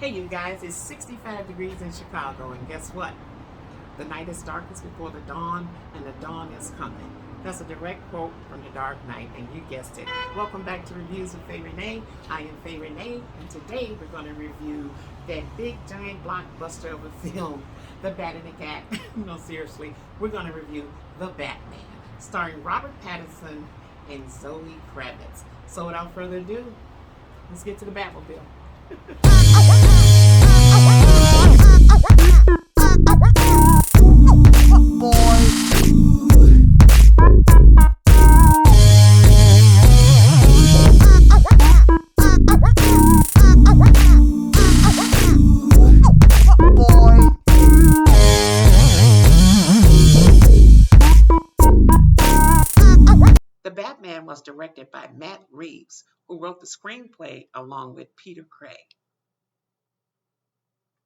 Hey you guys, it's 65 degrees in Chicago, and guess what? The night is darkest before the dawn, and the dawn is coming. That's a direct quote from The Dark Knight, and you guessed it. Welcome back to Reviews with Faye Renee. I am Faye Renee, and today we're going to review that big giant blockbuster of a film, The Bat and the Cat. No, seriously, we're going to review The Batman, starring Robert Pattinson and Zoe Kravitz. So without further ado, let's get to the Batmobile. The Batman was directed by Matt Reeves, who wrote the screenplay along with Peter Craig.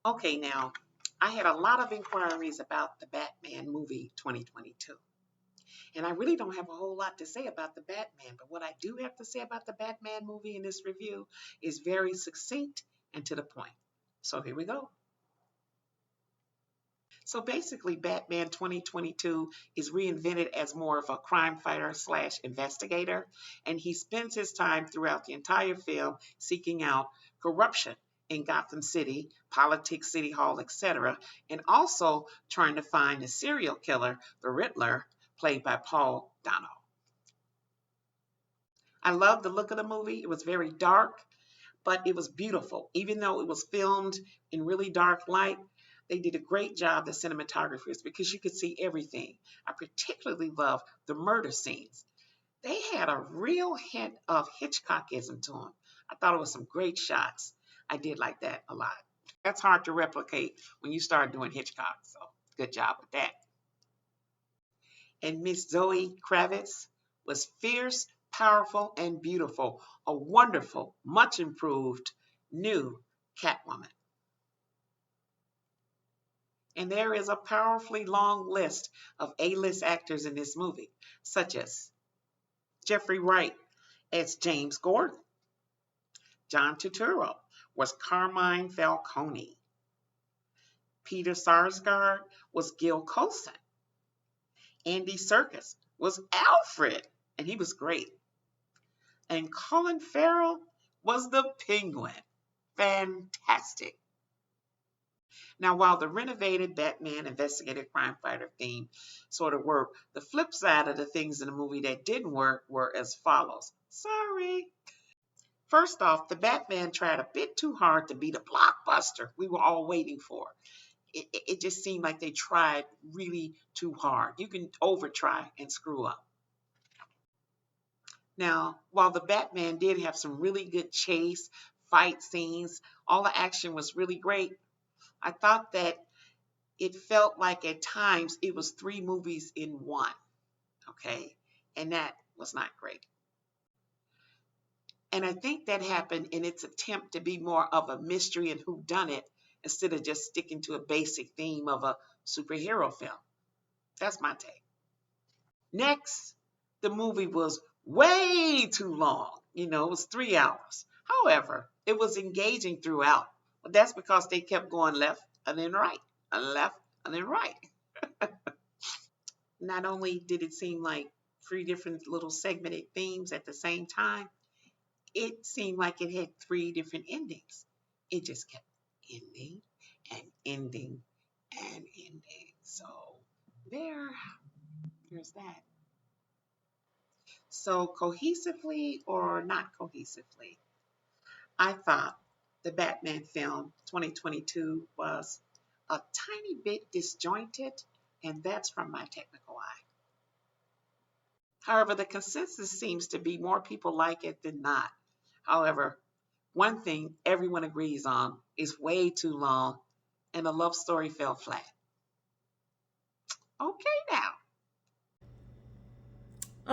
Okay, now, I had a lot of inquiries about the Batman movie 2022. And I really don't have a whole lot to say about the Batman, but what I do have to say about the Batman movie in this review is very succinct and to the point. So here we go. So basically, Batman 2022 is reinvented as more of a crime fighter / investigator, and he spends his time throughout the entire film seeking out corruption in Gotham City, politics, City Hall, etc., and also trying to find a serial killer, the Riddler, played by Paul Dano. I love the look of the movie. It was very dark, but it was beautiful. Even though it was filmed in really dark light, they did a great job, the cinematographers, because you could see everything. I particularly love the murder scenes. They had a real hint of Hitchcockism to them. I thought it was some great shots. I did like that a lot. That's hard to replicate when you start doing Hitchcock, so good job with that. And Miss Zoe Kravitz was fierce, powerful, and beautiful. A wonderful, much improved, new Catwoman. And there is a powerfully long list of A-list actors in this movie, such as Jeffrey Wright as James Gordon. John Turturro was Carmine Falcone. Peter Sarsgaard was Gil Coulson. Andy Serkis was Alfred, and he was great. And Colin Farrell was the Penguin. Fantastic. Now, while the renovated Batman investigative crime fighter theme sort of worked, the flip side of the things in the movie that didn't work were as follows. Sorry. First off, the Batman tried a bit too hard to be the blockbuster we were all waiting for. It just seemed like they tried really too hard. You can over-try and screw up. Now, while the Batman did have some really good chase, fight scenes, all the action was really great, I thought that it felt like at times it was 3 movies in one, okay? And that was not great. And I think that happened in its attempt to be more of a mystery and whodunit instead of just sticking to a basic theme of a superhero film. That's my take. Next, the movie was way too long. It was 3 hours. However, it was engaging throughout. But that's because they kept going left and then right, and left and then right. Not only did it seem like 3 different little segmented themes at the same time, it seemed like it had 3 different endings. It just kept ending and ending and ending. So there's that. So cohesively or not cohesively, I thought the Batman film 2022 was a tiny bit disjointed, and that's from my technical eye. However, the consensus seems to be more people like it than not. However, one thing everyone agrees on is way too long, and the love story fell flat. Okay, now.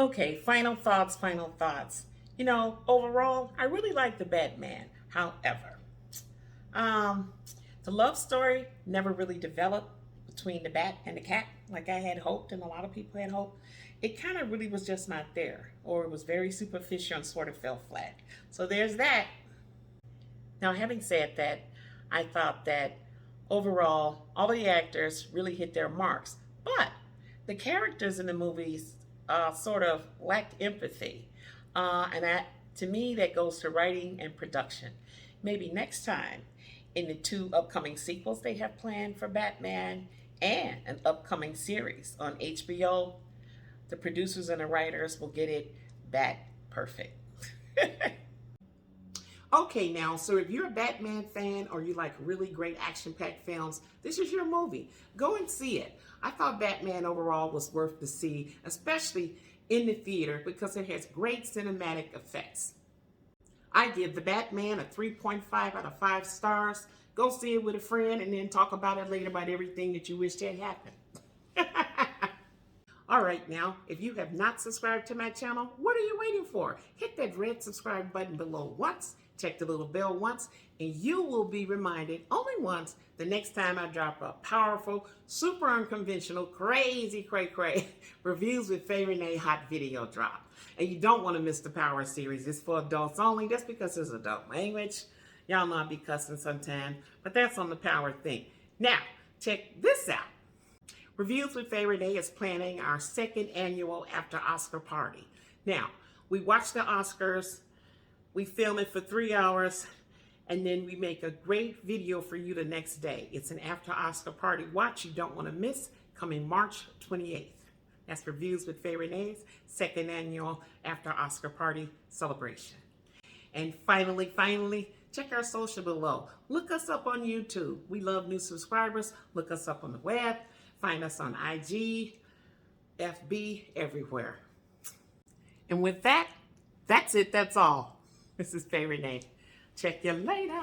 Okay, final thoughts. Overall, I really like the Batman. However, the love story never really developed between the bat and the cat like I had hoped and a lot of people had hoped. It kind of really was just not there, or it was very superficial and sort of fell flat. So there's that. Now, having said that, I thought that overall, all the actors really hit their marks. But the characters in the movies sort of lacked empathy. And that, to me, that goes to writing and production. Maybe next time, in the two upcoming sequels they have planned for Batman and an upcoming series on HBO, the producers and the writers will get it bat perfect. Okay, now, so if you're a Batman fan or you like really great action-packed films, this is your movie. Go and see it. I thought Batman overall was worth the see, especially in the theater because it has great cinematic effects. I give the Batman a 3.5 out of 5 stars. Go see it with a friend and then talk about it later about everything that you wish had happened. All right, now, if you have not subscribed to my channel, what are you waiting for? Hit that red subscribe button below once, check the little bell once, and you will be reminded only once the next time I drop a powerful, super unconventional, crazy, cray reviews with Faye Renee hot video drop. And you don't want to miss the Power series. It's for adults only. That's because it's adult language. Y'all know I be cussing sometime, but that's on the Power thing. Now, check this out. Reviews with Faye Renee is planning our second annual after Oscar party. Now, we watch the Oscars, we film it for 3 hours, and then we make a great video for you the next day. It's an after Oscar party watch you don't want to miss, coming March 28th. That's Reviews with Faye Renee's second annual after Oscar party celebration. And finally, check our social below. Look us up on YouTube. We love new subscribers. Look us up on the web. Find us on IG, FB, everywhere. And with that, that's it. That's all. This is Faye Renee. Check you later.